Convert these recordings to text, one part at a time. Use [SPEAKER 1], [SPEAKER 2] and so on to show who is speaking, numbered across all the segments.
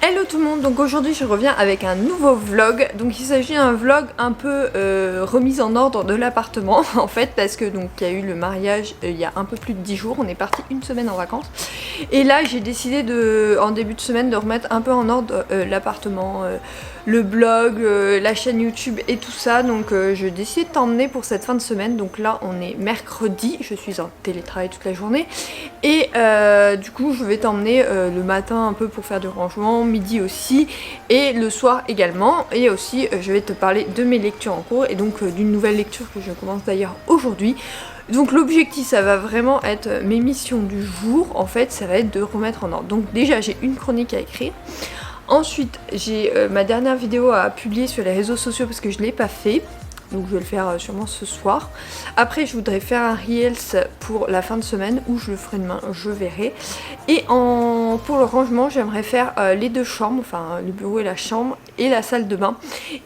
[SPEAKER 1] Hello tout le monde, donc aujourd'hui je reviens avec un nouveau vlog. Donc il s'agit d'un vlog un peu remise en ordre de l'appartement en fait, parce que donc il y a eu le mariage il y a un peu plus de 10 jours, on est parti une semaine en vacances. Et là j'ai décidé en début de semaine de remettre un peu en ordre l'appartement, le blog, la chaîne YouTube et tout ça. Donc j'ai décidé de t'emmener pour cette fin de semaine. Donc là on est mercredi, je suis en télétravail toute la journée. Et du coup je vais t'emmener le matin un peu pour faire du rangement, midi aussi, et le soir également. Et aussi je vais te parler de mes lectures en cours et donc d'une nouvelle lecture que je commence d'ailleurs aujourd'hui. Donc l'objectif ça va vraiment être mes missions du jour, en fait ça va être de remettre en ordre. Donc déjà j'ai une chronique à écrire. Ensuite j'ai ma dernière vidéo à publier sur les réseaux sociaux parce que je ne l'ai pas fait. Donc je vais le faire sûrement ce soir. Après je voudrais faire un Reels pour la fin de semaine, ou je le ferai demain, je verrai. Et pour le rangement j'aimerais faire les deux chambres, enfin le bureau et la chambre, et la salle de bain.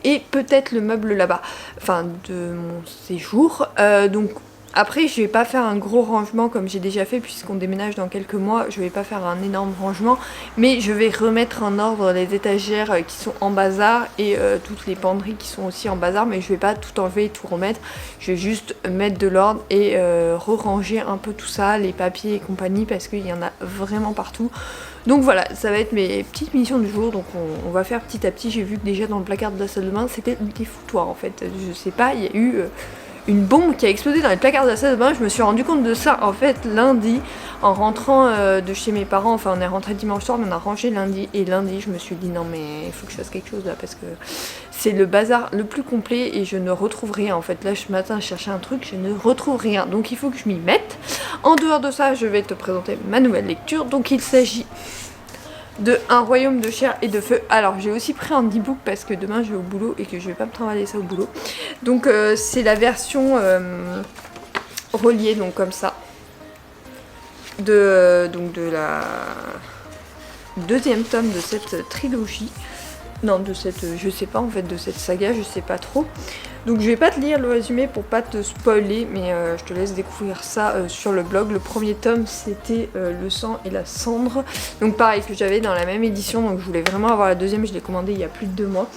[SPEAKER 1] Et peut-être le meuble là-bas, enfin de mon séjour. Donc après je vais pas faire un gros rangement comme j'ai déjà fait puisqu'on déménage dans quelques mois. Je vais pas faire un énorme rangement, mais je vais remettre en ordre les étagères qui sont en bazar et toutes les penderies qui sont aussi en bazar. Mais je vais pas tout enlever et tout remettre, je vais juste mettre de l'ordre et re-ranger un peu tout ça, les papiers et compagnie, parce qu'il y en a vraiment partout. Donc voilà, ça va être mes petites missions du jour. Donc on va faire petit à petit. J'ai vu que déjà dans le placard de la salle de bain c'était des foutoirs en fait, je sais pas, il y a eu une bombe qui a explosé dans les placards de la salle de bain. Je me suis rendu compte de ça en fait lundi en rentrant de chez mes parents. Enfin on est rentré dimanche soir mais on a rangé lundi, et lundi je me suis dit non mais il faut que je fasse quelque chose là, parce que c'est le bazar le plus complet et je ne retrouve rien en fait. Là ce matin je cherchais un truc, je ne retrouve rien, donc il faut que je m'y mette. En dehors de ça je vais te présenter ma nouvelle lecture. Donc il s'agit de Un royaume de chair et de feu. Alors j'ai aussi pris un e-book parce que demain je vais au boulot et que je vais pas me travailler ça au boulot. Donc c'est la version reliée, donc comme ça, donc de la deuxième tome de cette trilogie. Non, de cette, je sais pas en fait, de cette saga, je sais pas trop. Donc je vais pas te lire le résumé pour pas te spoiler, mais je te laisse découvrir ça sur le blog. Le premier tome c'était Le sang et la cendre, donc pareil que j'avais dans la même édition, donc je voulais vraiment avoir la deuxième, je l'ai commandée il y a plus de 2 mois.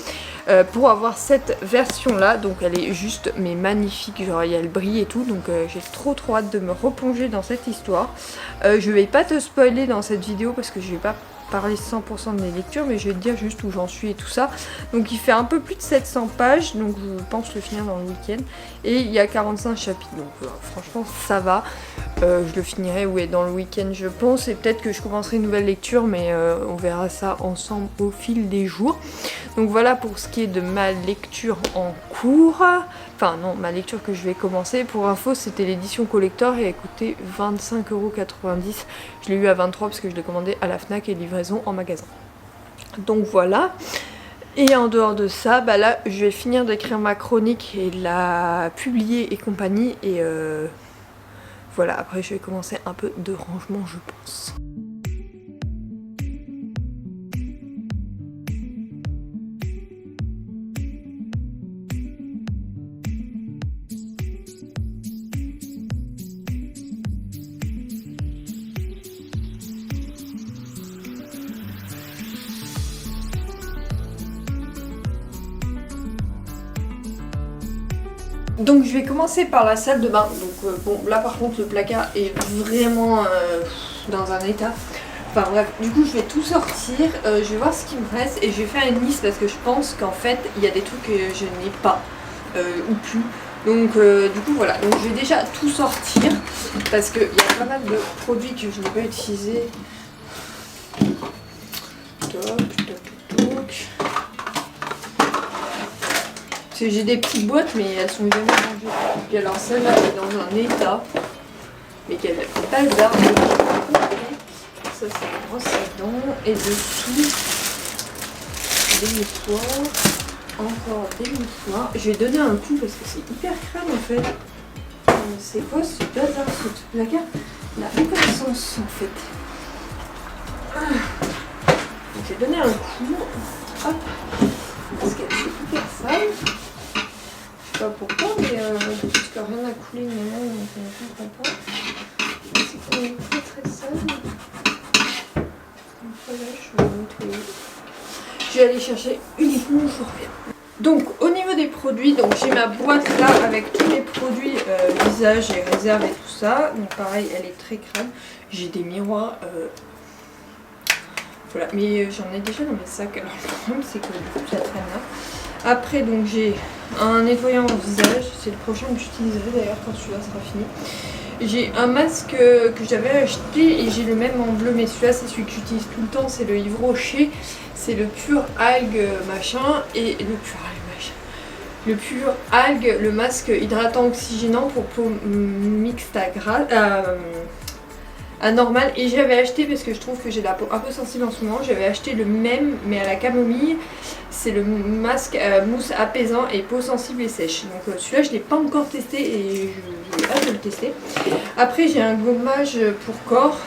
[SPEAKER 1] Pour avoir cette version là, donc elle est juste mais magnifique, genre il y a le bris et tout, donc j'ai trop hâte de me replonger dans cette histoire. Je vais pas te spoiler dans cette vidéo parce que je vais pas parler 100% de mes lectures, mais je vais te dire juste où j'en suis et tout ça. Donc il fait un peu plus de 700 pages, donc je pense le finir dans le week-end, et il y a 45 chapitres, donc franchement ça va. Je le finirai dans le week-end je pense, et peut-être que je commencerai une nouvelle lecture, mais on verra ça ensemble au fil des jours. Donc voilà pour ce qui est de ma lecture en cours. Enfin non, ma lecture que je vais commencer. Pour info c'était l'édition collector et elle coûtait 25,90 €. Je l'ai eu à 23 parce que je l'ai commandé à la Fnac et livraison en magasin. Donc voilà. Et en dehors de ça, bah là je vais finir d'écrire ma chronique et de la publier et compagnie. Et voilà, après je vais commencer un peu de rangement je pense. Donc je vais commencer par la salle de bain. Donc bon, là par contre le placard est vraiment dans un état. Enfin bref, du coup je vais tout sortir, je vais voir ce qui me reste et je vais faire une liste parce que je pense qu'en fait il y a des trucs que je n'ai pas ou plus. Donc du coup voilà, donc je vais déjà tout sortir parce qu'il y a pas mal de produits que je n'ai pas utilisés. Toc. Parce que j'ai des petites boîtes mais elles sont jamais rangées. Puis alors celle-là elle est dans un état, mais qu'elle fait pas le d'arbre. Ça c'est une brosse à dents, et dessous des mouchoirs, encore des mouchoirs. Je vais donner un coup parce que c'est hyper crème en fait. C'est quoi ce bazar, ce placard? La reconnaissance en fait. Donc je vais donner un coup. Hop. Parce qu'elle est hyper sale. Je sais pas pourquoi, mais parce que rien n'a coulé ni rien, donc je ne comprends pas. C'est quand même très sale. Donc voilà, je vais le nettoyer. Je vais aller chercher uniquement, je reviens. Donc au niveau des produits, donc j'ai ma boîte là avec tous les produits visage et réserve et tout ça. Donc pareil, elle est très crade. J'ai des miroirs. Voilà, mais j'en ai déjà dans mes sacs. Alors le problème c'est que du coup ça traîne là. Après donc j'ai un nettoyant au visage. C'est le prochain que j'utiliserai d'ailleurs quand celui-là sera fini. J'ai un masque que j'avais acheté et j'ai le même en bleu, mais celui-là c'est celui que j'utilise tout le temps, c'est le Yves Rocher, c'est le pur algue machin et le pur algue, le masque hydratant oxygénant pour peau mixte à normal, et j'avais acheté parce que je trouve que j'ai la peau un peu sensible en ce moment, j'avais acheté le même mais à la camomille, c'est le masque mousse apaisant et peau sensible et sèche. Donc celui-là je l'ai pas encore testé et je vais hâte de le tester. Après j'ai un gommage pour corps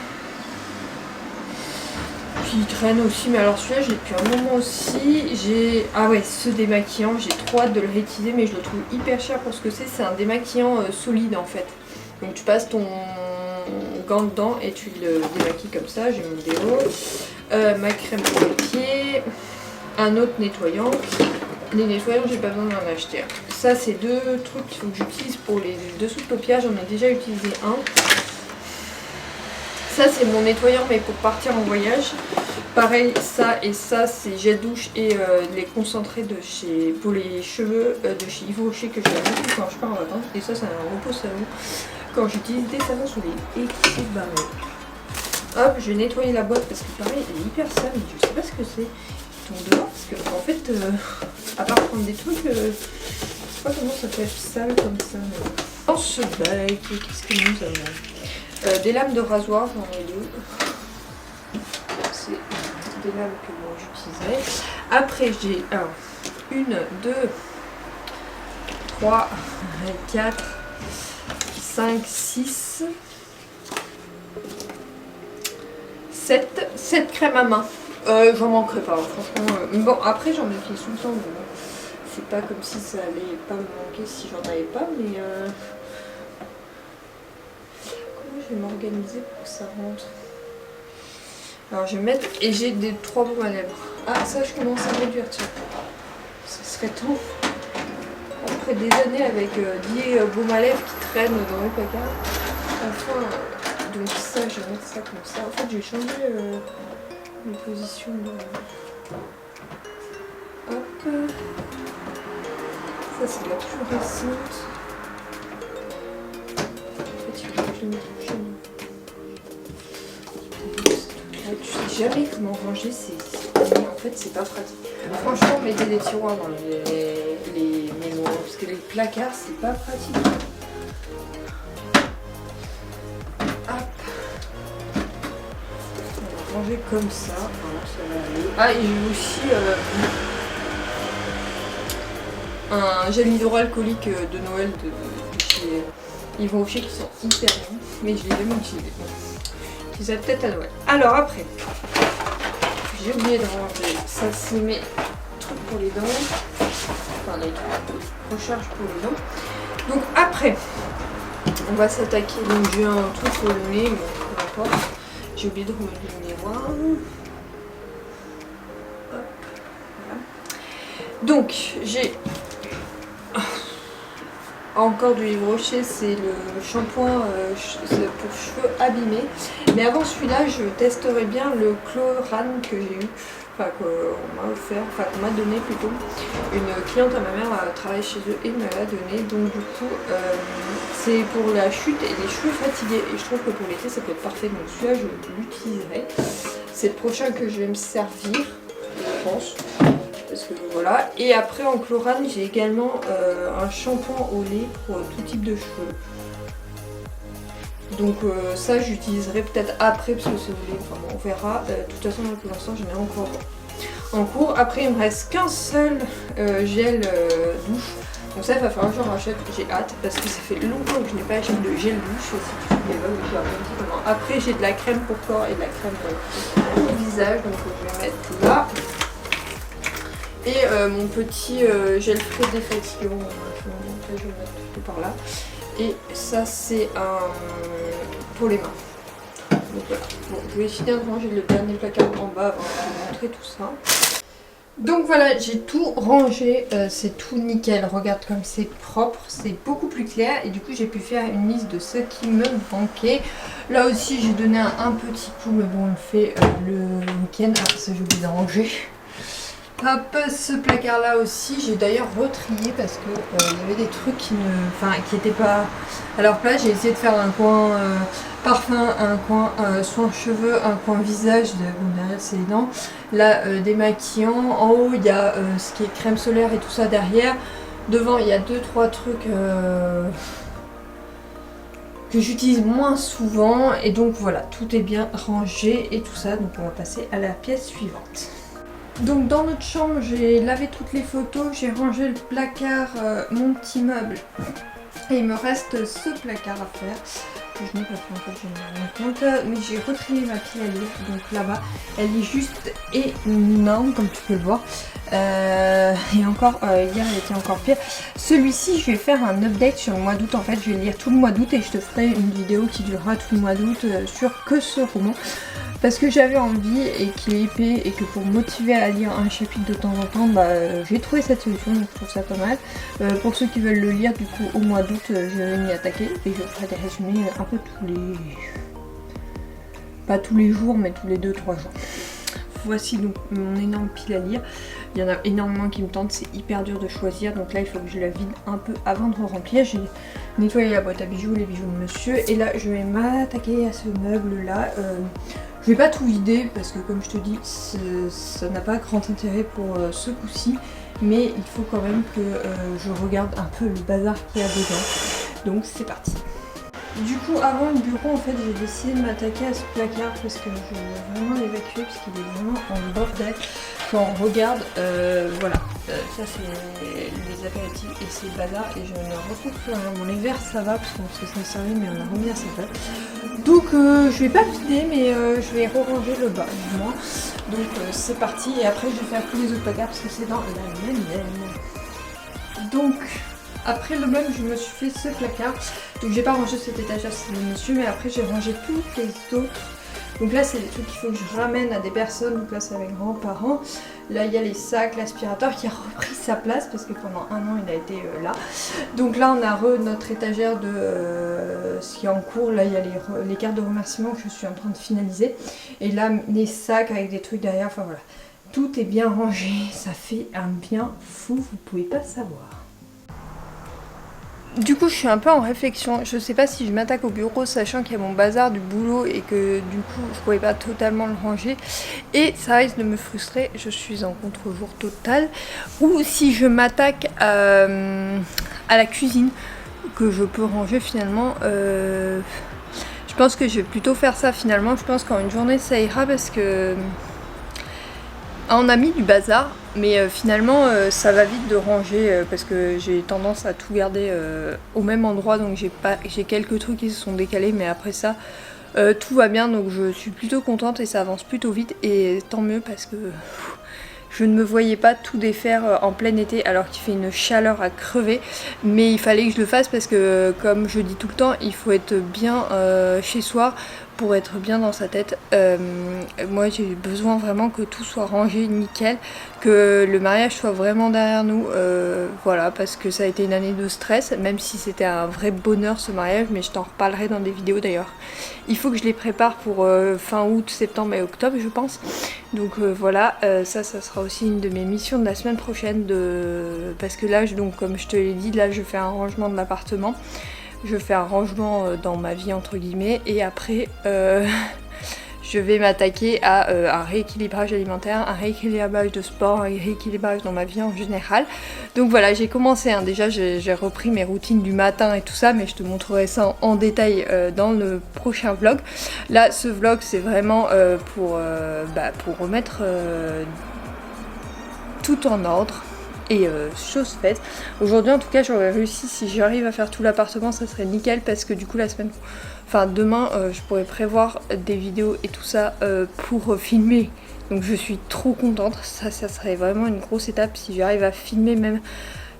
[SPEAKER 1] qui traîne aussi, mais alors celui-là j'ai depuis un moment aussi. J'ai ce démaquillant, j'ai trop hâte de le réutiliser mais je le trouve hyper cher pour ce que c'est un démaquillant solide en fait. Donc tu passes ton gant dedans et tu le démaquilles comme ça. J'ai mon déo, ma crème pour les pieds, un autre nettoyant. Les nettoyants j'ai pas besoin d'en acheter. Ça c'est deux trucs qu'il faut que j'utilise pour les dessous de paupières, j'en ai déjà utilisé un. Ça c'est mon nettoyant mais pour partir en voyage. Pareil, ça et ça c'est gel douche et les concentrés de chez pour les cheveux de chez Yves Rocher que j'aime beaucoup quand je pars en vacances. Et ça c'est un repos savon quand j'utilise des savons soleil et qui s'est barré. Hop, je vais nettoyer la boîte parce que pareil elle est hyper sale, mais je sais pas ce que c'est. Ils tombent dehors parce que en fait à part prendre des trucs, je sais pas comment ça peut être sale comme ça. Dans ce bac, qu'est-ce que nous avons? Des lames de rasoir, j'en ai deux. C'est des lames que moi j'utiliserai. Après j'ai 1, 2, 3, 4, 5, 6, 7 crèmes à main. J'en manquerai pas, franchement. Bon, après j'en utilise tout le temps, mais bon, c'est pas comme si ça allait pas me manquer si j'en avais pas, mais comment je vais m'organiser pour que ça rentre? Alors je vais mettre, et j'ai des 3 baumes à lèvres. Ah ça je commence à réduire, tiens. Ce serait temps. Après des années avec 10 baumes à lèvres qui traînent dans le placard. Enfin, donc ça je vais mettre ça comme ça. En fait j'ai changé les positions de... Hop. Ça c'est la plus récente. En fait il faut que je le mette en chaîne. Tu sais jamais comment ranger ces paniers, en fait c'est pas pratique. Franchement mettez des tiroirs dans les mémoires parce que les placards c'est pas pratique. Hop. On va ranger comme ça. Voilà, ça va aller. Ah et j'ai aussi un gel hydroalcoolique de Noël de chez Yves Rocher qui sont hyper bons, mais je les ai jamais utilisés. Je les ai peut-être à Noël. Alors après, j'ai oublié de ranger. Ça c'est mes trucs pour les dents. Enfin les trucs de recharge pour les dents. Donc après, on va s'attaquer. Donc j'ai un truc pour le nez, mais peu importe. J'ai oublié de remettre le miroir. Hop, voilà. Donc j'ai encore du Yves Rocher, c'est le shampoing pour cheveux abîmés. Mais avant celui-là, je testerai bien le Chlorane que j'ai eu, enfin qu'on m'a offert, enfin qu'on m'a donné plutôt. Une cliente à ma mère travaille chez eux et me l'a donné. Donc du coup, c'est pour la chute et les cheveux fatigués. Et je trouve que pour l'été, ça peut être parfait. Donc celui-là, je l'utiliserai. C'est le prochain que je vais me servir, je pense. Parce que voilà. Et après en Chlorane j'ai également un shampoing au lait pour tout type de cheveux. Donc ça j'utiliserai peut-être après parce que c'est au lait, enfin bon, on verra. De toute façon pour l'instant j'en ai encore en cours. Après il me reste qu'un seul gel douche. Donc ça il va falloir que j'en rachète, j'ai hâte parce que ça fait longtemps que je n'ai pas acheté de gel douche. Après j'ai de la crème pour corps et de la crème pour visage, donc je vais mettre là. Et mon petit gel frais défatiguant, je vais le mettre tout par là. Et ça c'est pour les mains. Donc voilà. Bon, je vais finir de ranger le dernier placard en bas avant de vous montrer tout ça. Donc voilà, j'ai tout rangé, c'est tout nickel, regarde comme c'est propre, c'est beaucoup plus clair et du coup j'ai pu faire une liste de ce qui me manquait. Là aussi j'ai donné un petit coup, mais bon on le fait le week-end, ah ça j'ai oublié de ranger. Hop, ce placard là aussi, j'ai d'ailleurs retrié parce que il y avait des trucs qui étaient pas à leur place. J'ai essayé de faire un coin parfum, un coin soin cheveux, un coin visage, bon, derrière c'est les dents, là démaquillant, en haut il y a ce qui est crème solaire et tout ça derrière, devant il y a 2-3 trucs que j'utilise moins souvent et donc voilà, tout est bien rangé et tout ça, donc on va passer à la pièce suivante. Donc dans notre chambre, j'ai lavé toutes les photos, j'ai rangé le placard, mon petit meuble. Et il me reste ce placard à faire, que je n'ai pas fait en fait, je me rends compte. Mais j'ai retrié ma pile à lire, donc là-bas. Elle est juste énorme, comme tu peux le voir. Et encore, hier elle était encore pire. Celui-ci, je vais faire un update sur le mois d'août. En fait, je vais lire tout le mois d'août et je te ferai une vidéo qui durera tout le mois d'août sur que ce roman. Parce que j'avais envie et qu'il est épais et que pour me motiver à lire un chapitre de temps en temps, j'ai trouvé cette solution, donc je trouve ça pas mal. Pour ceux qui veulent le lire, du coup au mois d'août, je vais m'y attaquer et je ferai des résumés un peu tous les... pas tous les jours, mais tous les 2-3 jours. Voici donc mon énorme pile à lire. Il y en a énormément qui me tentent, c'est hyper dur de choisir. Donc là il faut que je la vide un peu avant de remplir. J'ai nettoyé la boîte à bijoux, les bijoux de monsieur. Et là je vais m'attaquer à ce meuble là. Je vais pas tout vider parce que comme je te dis, ça n'a pas grand intérêt pour ce coup-ci. Mais il faut quand même que je regarde un peu le bazar qu'il y a dedans. Donc c'est parti. Du coup, avant le bureau, en fait, j'ai décidé de m'attaquer à ce placard parce que je veux vraiment l'évacuer parce qu'il est vraiment en bordel. Quand on regarde, voilà, ça c'est les apéritifs et c'est le bazar et je ne retrouve plus rien. Bon, les verres ça va parce qu'on se laisse servir, mais on a remis à sa place. Donc je vais pas vider, mais je vais re-ranger le bas du moins. Donc c'est parti et après je vais faire tous les autres placards parce que c'est dans la mienne. Donc après le meuble, je me suis fait ce placard. Donc j'ai pas rangé cette étagère, c'est le monsieur, mais après j'ai rangé toutes les autres. Donc là c'est des trucs qu'il faut que je ramène à des personnes, donc là c'est avec grands-parents. Là il y a les sacs, l'aspirateur qui a repris sa place parce que pendant un an il a été là. Donc là on a notre étagère de ce qui est en cours, là il y a les cartes de remerciement que je suis en train de finaliser. Et là les sacs avec des trucs derrière, enfin voilà. Tout est bien rangé, ça fait un bien fou, vous pouvez pas savoir. Du coup je suis un peu en réflexion, je sais pas si je m'attaque au bureau sachant qu'il y a mon bazar du boulot et que du coup je pouvais pas totalement le ranger et ça risque de me frustrer, je suis en contre-jour total, ou si je m'attaque à la cuisine que je peux ranger finalement, je pense que je vais plutôt faire ça finalement, je pense qu'en une journée ça ira parce que on a mis du bazar. Mais finalement ça va vite de ranger parce que j'ai tendance à tout garder au même endroit, donc j'ai quelques trucs qui se sont décalés, mais après ça tout va bien, donc je suis plutôt contente et ça avance plutôt vite et tant mieux parce que je ne me voyais pas tout défaire en plein été alors qu'il fait une chaleur à crever, mais il fallait que je le fasse parce que comme je dis tout le temps, il faut être bien chez soi pour être bien dans sa tête. Moi j'ai besoin vraiment que tout soit rangé nickel, que le mariage soit vraiment derrière nous, voilà, parce que ça a été une année de stress, même si c'était un vrai bonheur ce mariage, mais je t'en reparlerai dans des vidéos d'ailleurs. Il faut que je les prépare pour fin août, septembre et octobre je pense. Donc voilà, ça sera aussi une de mes missions de la semaine prochaine, parce que là, donc, comme je te l'ai dit, là je fais un rangement de l'appartement. Je fais un rangement dans ma vie entre guillemets et après je vais m'attaquer à un rééquilibrage alimentaire, un rééquilibrage de sport, un rééquilibrage dans ma vie en général. Donc voilà, j'ai commencé, hein. Déjà j'ai repris mes routines du matin et tout ça, mais je te montrerai ça en détail dans le prochain vlog. Là ce vlog c'est vraiment pour remettre tout en ordre. Et chose faite. Aujourd'hui en tout cas j'aurais réussi, si j'arrive à faire tout l'appartement ça serait nickel parce que du coup demain je pourrais prévoir des vidéos et tout ça pour filmer. Donc je suis trop contente, ça serait vraiment une grosse étape si j'arrive à filmer, même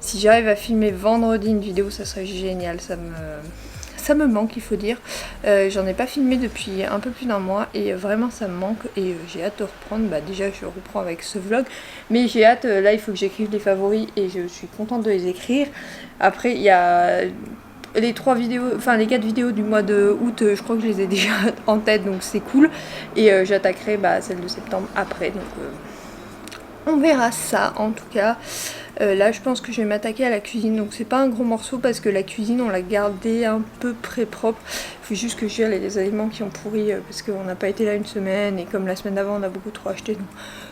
[SPEAKER 1] si j'arrive à filmer vendredi une vidéo ça serait génial, ça ça me manque, il faut dire. J'en ai pas filmé depuis un peu plus d'un mois et vraiment ça me manque et j'ai hâte de reprendre. Bah déjà je reprends avec ce vlog, mais j'ai hâte, là il faut que j'écrive les favoris et je suis contente de les écrire. Après il y a les 3 vidéos, enfin les 4 vidéos du mois de août, je crois que je les ai déjà en tête, donc c'est cool. Et j'attaquerai bah, celle de septembre après, donc on verra ça en tout cas. Là je pense que je vais m'attaquer à la cuisine, donc c'est pas un gros morceau parce que la cuisine on l'a gardée un peu près propre. Il faut juste que je gère les aliments qui ont pourri parce qu'on n'a pas été là une semaine et comme la semaine d'avant on a beaucoup trop acheté. Donc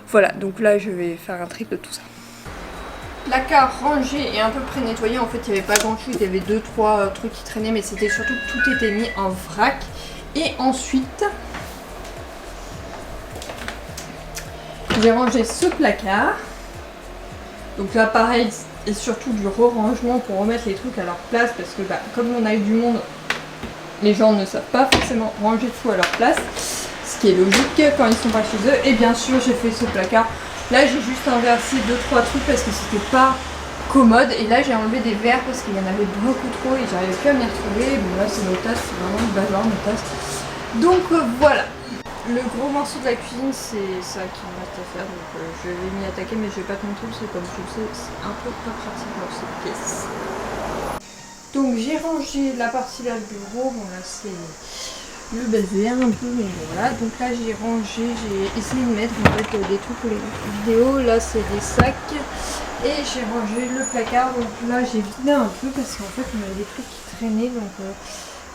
[SPEAKER 1] voilà, donc là je vais faire un tri de tout ça. Placard rangé et un peu près nettoyé, en fait il n'y avait pas grand chose, il y avait 2-3 trucs qui traînaient mais c'était surtout que tout était mis en vrac. Et ensuite j'ai rangé ce placard. Donc là pareil, et surtout du re-rangement pour remettre les trucs à leur place parce que bah, comme on a eu du monde, les gens ne savent pas forcément ranger tout à leur place, ce qui est logique quand ils sont pas chez eux. Et bien sûr j'ai fait ce placard. Là j'ai juste inversé 2-3 trucs parce que c'était pas commode et là j'ai enlevé des verres parce qu'il y en avait beaucoup trop et j'arrivais plus à m'y retrouver. Bon là c'est nos tasses, c'est vraiment le bazar mes tasses. Donc voilà. Le gros morceau de la cuisine, c'est ça qui me reste à faire, donc je vais m'y attaquer, mais je vais pas te montrer parce que comme tu le sais, c'est un peu pas pratique dans cette pièce. Donc j'ai rangé la partie là du bureau, bon là c'est le bazar un peu, mais bon, voilà. Donc là j'ai rangé, j'ai essayé de mettre en fait des trucs pour les vidéos, là c'est des sacs, et j'ai rangé le placard, donc là j'ai vidé un peu parce qu'en fait on avait des trucs qui traînaient, donc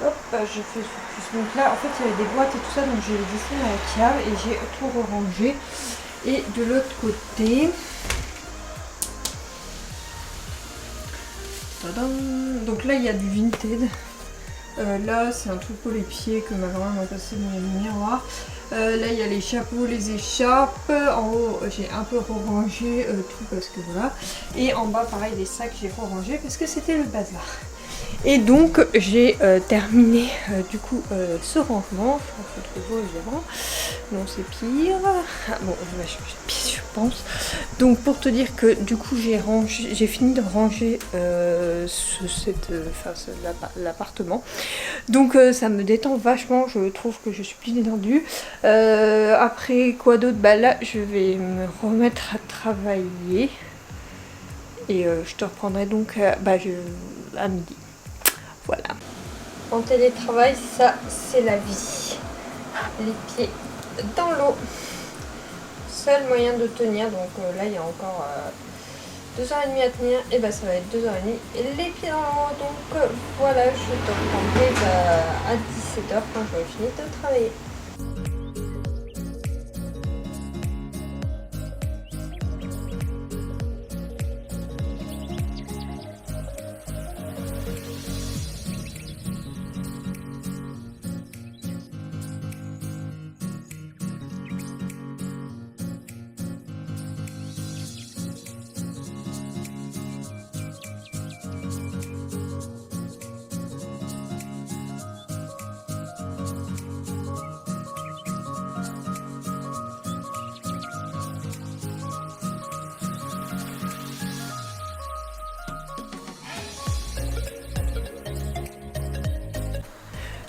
[SPEAKER 1] hop, je fais le focus. Donc là, en fait, il y avait des boîtes et tout ça, donc j'ai laissé dans la cave et j'ai tout rangé. Et de l'autre côté, tadam, donc là, il y a du Vinted. Là, c'est un truc pour les pieds que ma grand-mère m'a passé dans les miroirs. Là, il y a les chapeaux, les écharpes. En haut, j'ai un peu rangé tout parce que voilà. Et en bas, pareil, les sacs, j'ai rangé parce que c'était le bazar. Et donc j'ai terminé du coup ce rangement, je pense que évidemment, non c'est pire, ah, bon je vais changer de pièce je pense. Donc pour te dire que du coup j'ai fini de ranger l'appartement, donc ça me détend vachement, je trouve que je suis plus détendue. Après quoi d'autre, bah là je vais me remettre à travailler et je te reprendrai donc à midi. Voilà. En télétravail, ça c'est la vie. Les pieds dans l'eau. Seul moyen de tenir. Donc là il y a encore 2h30 à tenir. Et bah ça va être 2h30. Et les pieds dans l'eau. Donc voilà, je te reprendrai à 17h quand j'aurai fini de travailler.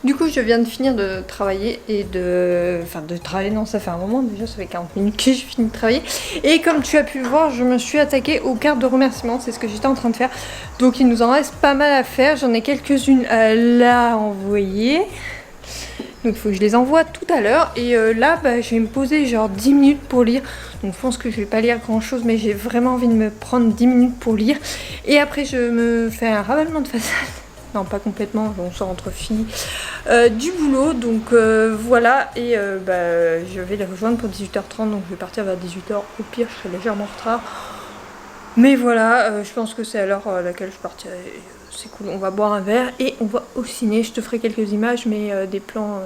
[SPEAKER 1] Du coup je viens de finir de travailler et non ça fait un moment déjà, ça fait 40 minutes que j'ai fini de travailler. Et comme tu as pu le voir, je me suis attaquée aux cartes de remerciement, c'est ce que j'étais en train de faire. Donc il nous en reste pas mal à faire, j'en ai quelques-unes à là envoyer. Donc il faut que je les envoie tout à l'heure. Et là je vais me poser genre 10 minutes pour lire. Donc je pense que je vais pas lire grand chose, mais j'ai vraiment envie de me prendre 10 minutes pour lire. Et après je me fais un ravalement de façade. Non pas complètement, on sort entre filles du boulot, donc voilà, et je vais les rejoindre pour 18h30, donc je vais partir vers 18h, au pire je serai légèrement en retard, mais voilà, je pense que c'est à l'heure à laquelle je partirai, c'est cool, on va boire un verre et on va au ciné, je te ferai quelques images, mais des plans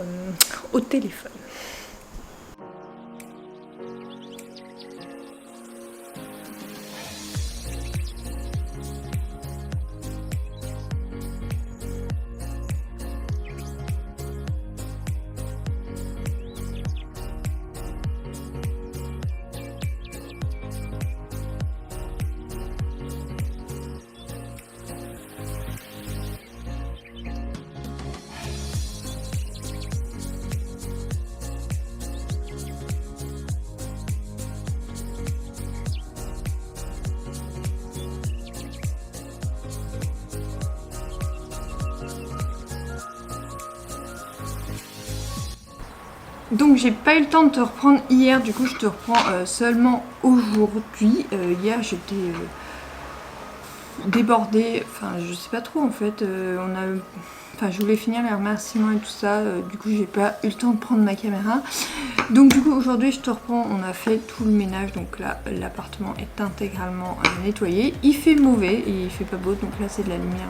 [SPEAKER 1] au téléphone. Donc j'ai pas eu le temps de te reprendre hier, du coup je te reprends seulement aujourd'hui. Hier j'étais débordée, enfin je sais pas trop en fait, je voulais finir les remerciements et tout ça, du coup j'ai pas eu le temps de prendre ma caméra. Donc du coup aujourd'hui je te reprends, on a fait tout le ménage, donc là l'appartement est intégralement nettoyé. Il fait mauvais et il fait pas beau, donc là c'est de la lumière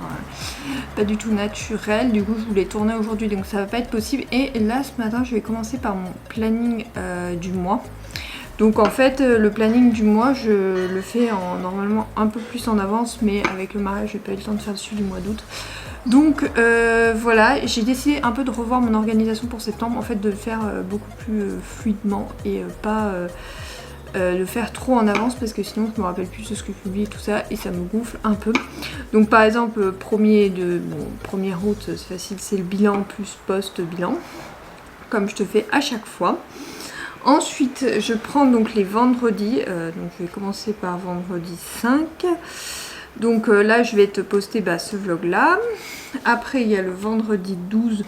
[SPEAKER 1] pas du tout naturelle. Du coup je voulais tourner aujourd'hui, donc ça va pas être possible. Et là ce matin je vais commencer par mon planning du mois. Donc en fait le planning du mois je le fais normalement un peu plus en avance, mais avec le mariage j'ai pas eu le temps de faire celui du mois d'août. Donc voilà, j'ai décidé un peu de revoir mon organisation pour septembre, en fait de le faire beaucoup plus fluidement et pas le faire trop en avance, parce que sinon je me rappelle plus de ce que je publie et tout ça et ça me gonfle un peu. Donc par exemple 1er août c'est facile, c'est le bilan plus post-bilan, comme je te fais à chaque fois. Ensuite je prends donc les vendredis, donc je vais commencer par vendredi 5. Donc là je vais te poster ce vlog là. Après il y a le vendredi 12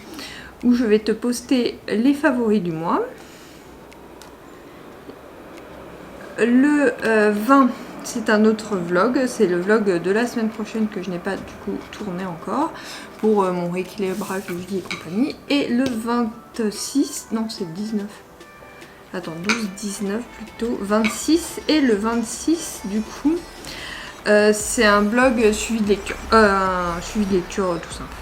[SPEAKER 1] où je vais te poster les favoris du mois. Le 20 c'est un autre vlog, c'est le vlog de la semaine prochaine que je n'ai pas du coup tourné encore pour mon rééquilibrage de vie et compagnie. Et le 26, non c'est 19. Attends, 12, 19 plutôt, 26. Et le 26 du coup c'est un blog suivi de lecture, suivi de lecture tout simple,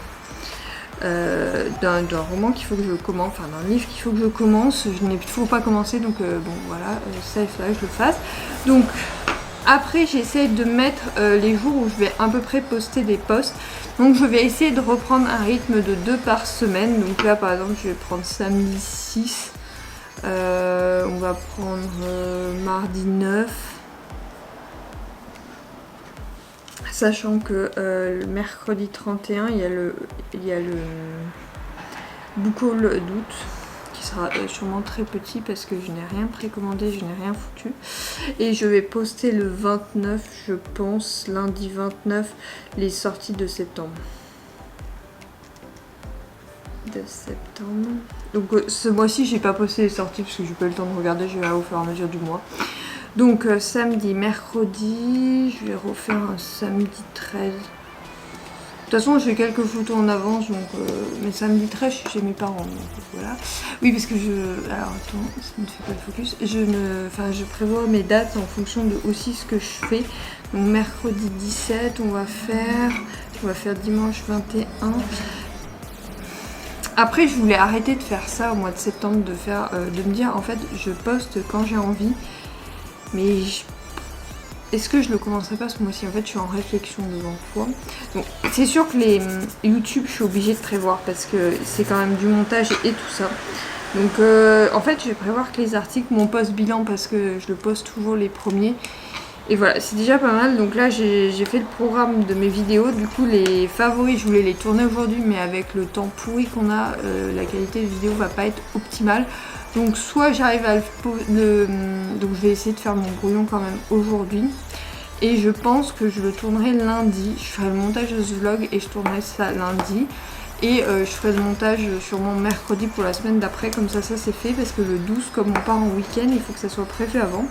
[SPEAKER 1] d'un roman qu'il faut que je commence, enfin d'un livre qu'il faut que je commence. Je n'ai toujours pas commencé, donc bon voilà, ça il faudrait que je le fasse. Donc après j'essaie de mettre les jours où je vais à peu près poster des posts. Donc je vais essayer de reprendre un rythme de 2 par semaine. Donc là par exemple je vais prendre samedi 6, on va prendre mardi 9. Sachant que le mercredi 31, il y a le book haul d'août qui sera sûrement très petit parce que je n'ai rien précommandé, je n'ai rien foutu. Et je vais poster le 29, je pense, lundi 29, les sorties de septembre. Donc ce mois-ci, j'ai pas posté les sorties parce que j'ai pas eu le temps de regarder, je vais au fur et à mesure du mois. Donc samedi, mercredi, je vais refaire un samedi 13. De toute façon, j'ai quelques photos en avance, donc mais samedi 13, je suis chez mes parents, donc voilà. Oui, parce que alors attends, ça ne fait pas le focus. Je prévois mes dates en fonction de aussi ce que je fais. Donc mercredi 17, on va faire dimanche 21. Après, je voulais arrêter de faire ça au mois de septembre, de me dire en fait, je poste quand j'ai envie. Mais est-ce que je le commencerai pas ce mois-ci? En fait je suis en réflexion devant quoi. Donc c'est sûr que les YouTube je suis obligée de prévoir parce que c'est quand même du montage et tout ça. Donc en fait je vais prévoir que les articles, mon post bilan, parce que je le poste toujours les premiers. Et voilà, c'est déjà pas mal. Donc là j'ai fait le programme de mes vidéos. Du coup les favoris je voulais les tourner aujourd'hui, mais avec le temps pourri qu'on a, la qualité de vidéo va pas être optimale. Donc soit j'arrive à donc je vais essayer de faire mon brouillon quand même aujourd'hui. Et je pense que je le tournerai lundi. Je ferai le montage de ce vlog et je tournerai ça lundi. Et je ferai le montage sûrement mercredi pour la semaine d'après. Comme ça c'est fait, parce que le 12 comme on part en week-end, il faut que ça soit prévu avant.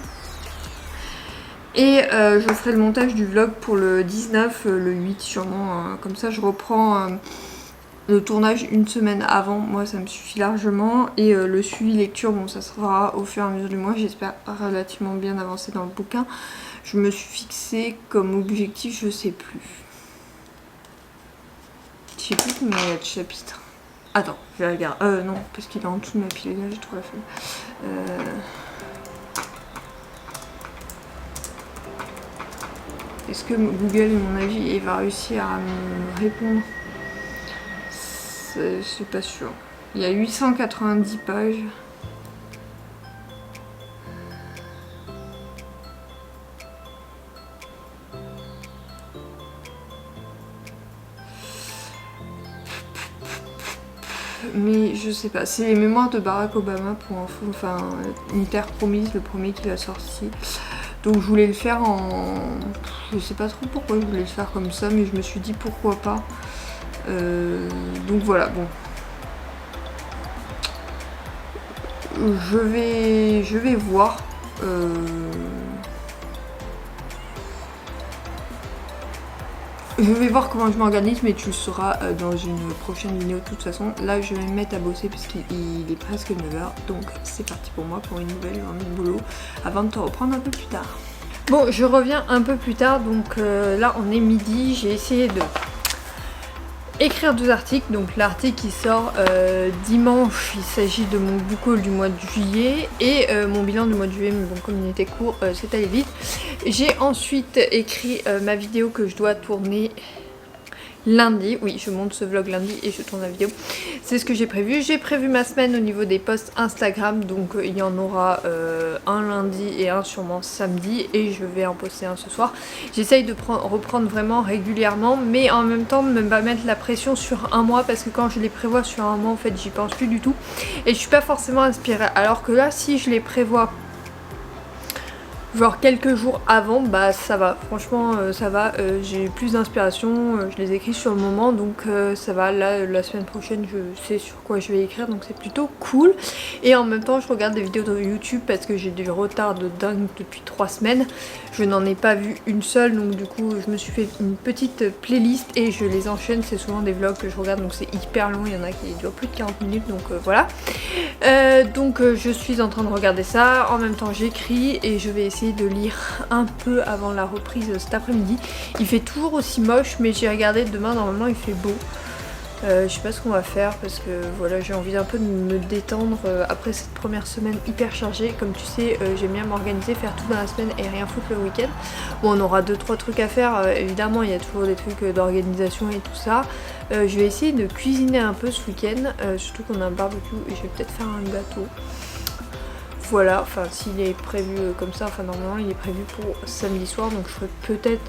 [SPEAKER 1] Et je ferai le montage du vlog pour le 19, le 8 sûrement. Comme ça je reprends... le tournage une semaine avant, moi ça me suffit largement. Et le suivi lecture, bon ça sera au fur et à mesure du mois, j'espère relativement bien avancer dans le bouquin. Je me suis fixé comme objectif, je sais plus. Je sais plus combien il y a de chapitres. Attends, je vais regarder. Non, parce qu'il est en dessous de ma pile, là j'ai trop la flemme. Est-ce que Google, à mon avis, il va réussir à me répondre? Je suis pas sûre. Il y a 890 pages. Mais je sais pas, c'est les mémoires de Barack Obama pour info, enfin une terre promise, le premier qu'il a sorti. Donc je voulais le faire en... Je sais pas trop pourquoi je voulais le faire comme ça, mais je me suis dit pourquoi pas. Donc voilà, bon. je vais voir. Je vais voir comment je m'organise, mais tu le sauras dans une prochaine vidéo de toute façon. Là je vais me mettre à bosser puisqu'il est presque 9h, donc c'est parti pour moi pour une nouvelle journée de boulot avant de te reprendre un peu plus tard. Bon, je reviens un peu plus tard, donc là on est midi, j'ai essayé de écrire 2 articles. Donc l'article qui sort dimanche, il s'agit de mon book haul du mois de juillet et mon bilan du mois de juillet, mais bon comme il était court, c'est allé vite. J'ai ensuite écrit ma vidéo que je dois tourner lundi. Oui, je monte ce vlog lundi et je tourne la vidéo. C'est ce que j'ai prévu. J'ai prévu ma semaine au niveau des posts Instagram, donc il y en aura un lundi et un sûrement samedi, et je vais en poster un ce soir. J'essaye de reprendre vraiment régulièrement, mais en même temps de ne pas mettre la pression sur un mois, parce que quand je les prévois sur un mois, en fait j'y pense plus du tout et je suis pas forcément inspirée. Alors que là, si je les prévois genre quelques jours avant, bah ça va, franchement ça va, j'ai plus d'inspiration, je les écris sur le moment, donc ça va. Là la semaine prochaine je sais sur quoi je vais écrire, donc c'est plutôt cool. Et en même temps je regarde des vidéos de YouTube parce que j'ai du retard de dingue depuis 3 semaines, je n'en ai pas vu une seule, donc du coup je me suis fait une petite playlist et je les enchaîne. C'est souvent des vlogs que je regarde, donc c'est hyper long, il y en a qui durent plus de 40 minutes, donc voilà. Donc je suis en train de regarder ça, en même temps j'écris et je vais essayer de lire un peu avant la reprise cet après-midi. Il fait toujours aussi moche, mais j'ai regardé, demain normalement il fait beau. Je sais pas ce qu'on va faire parce que voilà, j'ai envie un peu de me détendre après cette première semaine hyper chargée. Comme tu sais, j'aime bien m'organiser, faire tout dans la semaine et rien foutre le week-end. Bon, on aura 2-3 trucs à faire, évidemment il y a toujours des trucs d'organisation et tout ça. Je vais essayer de cuisiner un peu ce week-end, surtout qu'on a un barbecue et je vais peut-être faire un gâteau. Voilà, enfin s'il est prévu comme ça, enfin normalement il est prévu pour samedi soir, donc je ferai peut-être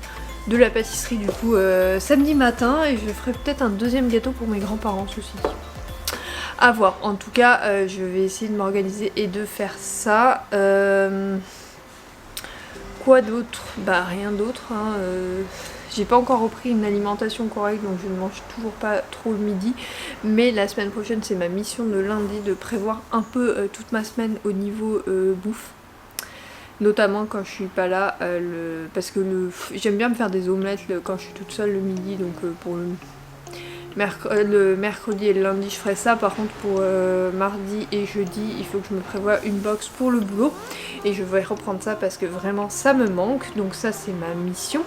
[SPEAKER 1] de la pâtisserie du coup samedi matin, et je ferai peut-être un deuxième gâteau pour mes grands-parents aussi. À voir. En tout cas je vais essayer de m'organiser et de faire ça. Quoi d'autre? Bah rien d'autre hein. J'ai pas encore repris une alimentation correcte, donc je ne mange toujours pas trop le midi, mais la semaine prochaine c'est ma mission de lundi de prévoir un peu toute ma semaine au niveau bouffe. Notamment quand je suis pas là, parce que j'aime bien me faire des omelettes quand je suis toute seule le midi, donc pour le mercredi et le lundi je ferai ça. Par contre pour mardi et jeudi il faut que je me prévoie une box pour le boulot, et je vais reprendre ça parce que vraiment ça me manque, donc ça c'est ma mission.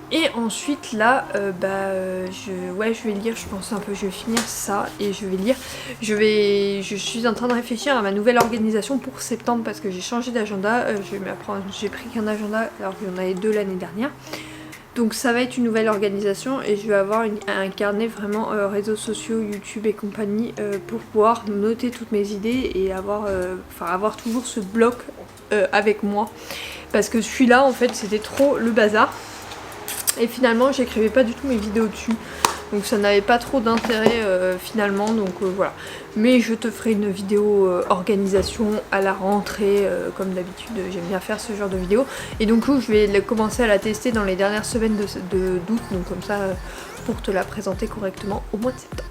[SPEAKER 1] Et ensuite là je vais lire, je pense un peu, je vais finir ça et je vais lire. Je suis en train de réfléchir à ma nouvelle organisation pour septembre parce que j'ai changé d'agenda. J'ai pris qu'un agenda alors qu'il y en avait 2 l'année dernière. Donc ça va être une nouvelle organisation et je vais avoir un carnet vraiment réseaux sociaux, YouTube et compagnie pour pouvoir noter toutes mes idées et avoir toujours ce bloc avec moi. Parce que celui-là en fait c'était trop le bazar. Et finalement j'écrivais pas du tout mes vidéos dessus, donc ça n'avait pas trop d'intérêt finalement, donc voilà. Mais je te ferai une vidéo organisation à la rentrée, comme d'habitude j'aime bien faire ce genre de vidéo. Et donc je vais commencer à la tester dans les dernières semaines d'août, donc comme ça pour te la présenter correctement au mois de septembre.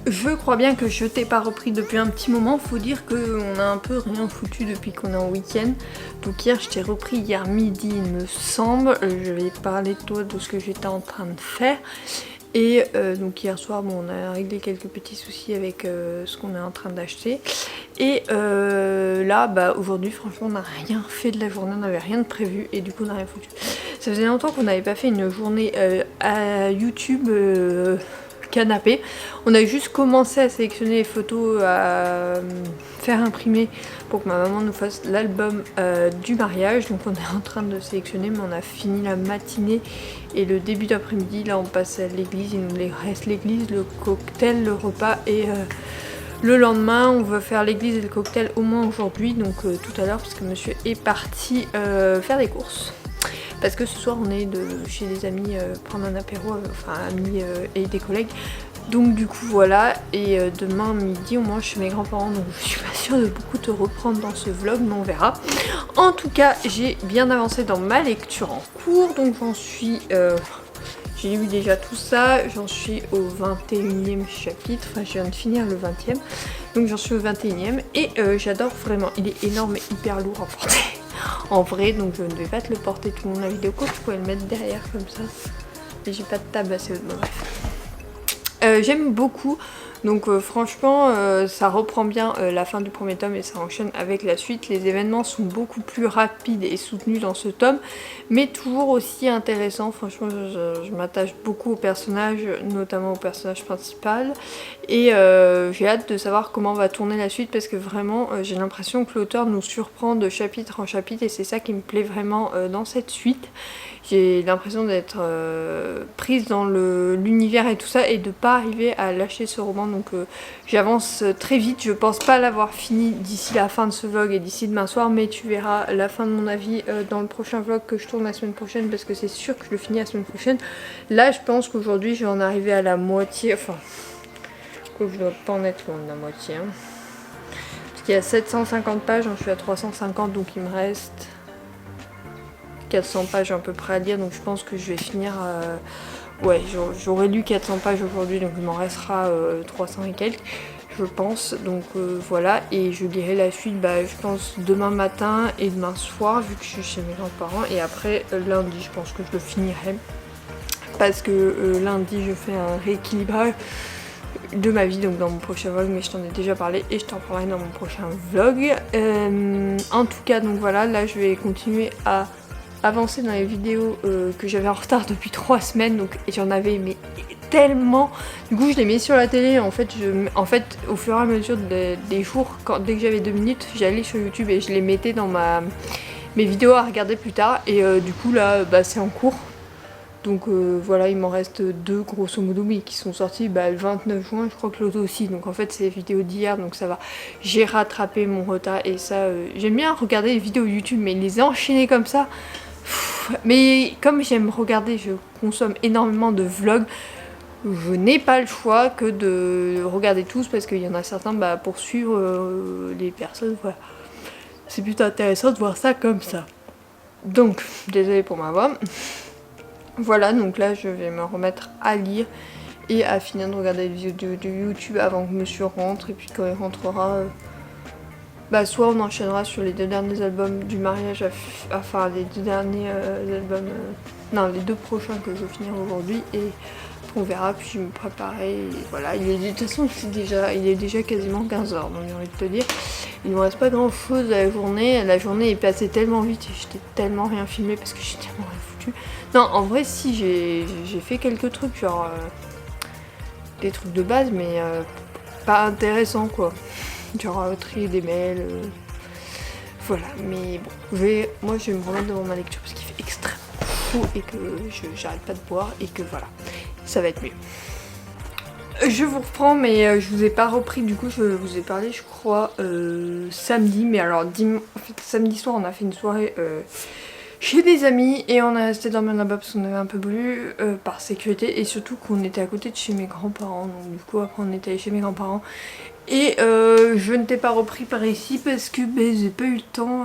[SPEAKER 1] Je crois bien que je t'ai pas repris depuis un petit moment. Faut dire qu'on a un peu rien foutu depuis qu'on est en week-end. Donc hier je t'ai repris hier midi il me semble. Je vais parler de toi, de ce que j'étais en train de faire. Et donc hier soir bon, on a réglé quelques petits soucis avec ce qu'on est en train d'acheter. Et là bah aujourd'hui franchement on n'a rien fait de la journée, on n'avait rien de prévu et du coup on n'a rien foutu. Ça faisait longtemps qu'on n'avait pas fait une journée à YouTube canapé. On a juste commencé à sélectionner les photos, à faire imprimer pour que ma maman nous fasse l'album du mariage. Donc on est en train de sélectionner, mais on a fini la matinée et le début d'après-midi. Là on passe à l'église, il nous reste l'église, le cocktail, le repas et le lendemain on va faire l'église et le cocktail au moins aujourd'hui, donc tout à l'heure parce que monsieur est parti faire des courses. Parce que ce soir on est chez des amis prendre un apéro, enfin amis et des collègues. Donc du coup voilà, et demain midi on mange chez mes grands-parents, donc je suis pas sûre de beaucoup te reprendre dans ce vlog, mais on verra. En tout cas j'ai bien avancé dans ma lecture en cours, donc j'en suis... j'ai lu déjà tout ça, j'en suis au 21e chapitre, enfin je viens de finir le 20e. Donc j'en suis au 21e et j'adore vraiment, il est énorme et hyper lourd à porter en vrai, donc je ne vais pas te le porter tout le long de la vidéo, quoi, je pourrais le mettre derrière comme ça, et j'ai pas de table assez haute, bon, bref. J'aime beaucoup, donc franchement ça reprend bien la fin du premier tome et ça enchaîne avec la suite. Les événements sont beaucoup plus rapides et soutenus dans ce tome, mais toujours aussi intéressants. Franchement je m'attache beaucoup au personnage, notamment au personnage principal, et j'ai hâte de savoir comment va tourner la suite, parce que vraiment j'ai l'impression que l'auteur nous surprend de chapitre en chapitre, et c'est ça qui me plaît vraiment dans cette suite. J'ai l'impression d'être prise dans l'univers et tout ça, et de pas arriver à lâcher ce roman, donc j'avance très vite. Je pense pas l'avoir fini d'ici la fin de ce vlog et d'ici demain soir, mais tu verras la fin de mon avis dans le prochain vlog que je tourne la semaine prochaine, parce que c'est sûr que je le finis la semaine prochaine. Là je pense qu'aujourd'hui je vais en arriver à la moitié, enfin je dois pas en être loin de la moitié, hein. Parce qu'il y a 750 pages, j'en suis à 350, donc il me reste 400 pages à peu près à lire, donc je pense que je vais finir, ouais, j'aurais lu 400 pages aujourd'hui, donc il m'en restera 300 et quelques, je pense, donc voilà, et je lirai la suite, je pense demain matin et demain soir, vu que je suis chez mes grands-parents, et après lundi, je pense que je le finirai, parce que lundi, je fais un rééquilibrage de ma vie, donc dans mon prochain vlog, mais je t'en ai déjà parlé et je t'en parlerai dans mon prochain vlog. En tout cas, donc voilà, là je vais continuer à avancer dans les vidéos que j'avais en retard depuis 3 semaines, donc j'en avais mais tellement, du coup je les mets sur la télé. En fait au fur et à mesure des jours, dès que j'avais 2 minutes, j'allais sur YouTube et je les mettais dans mes vidéos à regarder plus tard, et du coup là c'est en cours. Donc voilà, il m'en reste 2 grosso modo, mais qui sont sortis le 29 juin, je crois que l'autre aussi. Donc en fait c'est les vidéos d'hier, donc ça va. J'ai rattrapé mon retard, et ça, j'aime bien regarder les vidéos YouTube, mais les enchaîner comme ça. Mais comme j'aime regarder, je consomme énormément de vlogs, je n'ai pas le choix que de regarder tous, parce qu'il y en a certains pour suivre les personnes, voilà. C'est plutôt intéressant de voir ça comme ça. Donc, désolée pour ma voix. Voilà, donc là je vais me remettre à lire et à finir de regarder les vidéos de YouTube avant que monsieur rentre, et puis quand il rentrera, soit on enchaînera sur les 2 derniers albums du mariage, enfin les 2 derniers albums, non les 2 prochains que je vais finir aujourd'hui, et on verra, puis je vais me préparer, et voilà. De toute façon il est déjà quasiment 15 h, donc j'ai envie de te dire, il ne me reste pas grand chose à la journée est passée tellement vite, et j'étais tellement rien filmé parce que j'ai tellement rien foutu. Non, en vrai si, j'ai fait quelques trucs, genre des trucs de base, mais pas intéressants quoi, genre trier des mails, voilà. Mais bon, moi je vais me remettre devant ma lecture parce qu'il fait extrêmement chaud et que j'arrête pas de boire, et que voilà, ça va être mieux. Je vous reprends, mais je vous ai pas repris, du coup je vous ai parlé je crois samedi, mais alors en fait, samedi soir on a fait une soirée chez des amis, et on a resté dormir là-bas parce qu'on avait un peu bu par sécurité, et surtout qu'on était à côté de chez mes grands-parents, donc du coup après on était allé chez mes grands-parents, et je ne t'ai pas repris par ici parce que j'ai pas eu le temps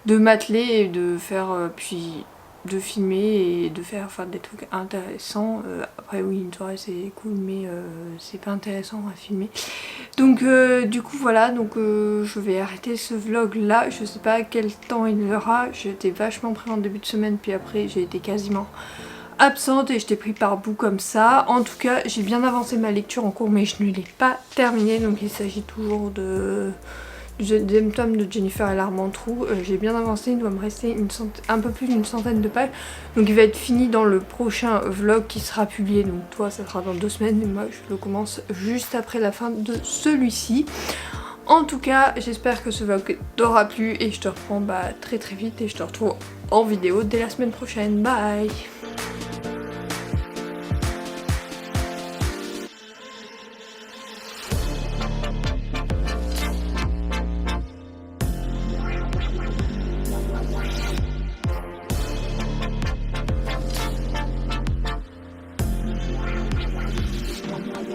[SPEAKER 1] de m'atteler et de faire, puis de filmer et de faire des trucs intéressants. Après oui, une soirée c'est cool, mais c'est pas intéressant à filmer. Donc du coup voilà, donc je vais arrêter ce vlog là. Je sais pas quel temps il aura. J'étais vachement pris en début de semaine, puis après j'ai été quasiment absente et je t'ai pris par bout comme ça. En tout cas j'ai bien avancé ma lecture en cours, mais je ne l'ai pas terminée, donc il s'agit toujours du deuxième tome de Jennifer et l'Armentrou. J'ai bien avancé, il doit me rester un peu plus d'une centaine de pages, donc il va être fini dans le prochain vlog qui sera publié, donc toi ça sera dans 2 semaines, mais moi je le commence juste après la fin de celui-ci. En tout cas j'espère que ce vlog t'aura plu, et je te reprends très vite, et je te retrouve en vidéo dès la semaine prochaine. Bye.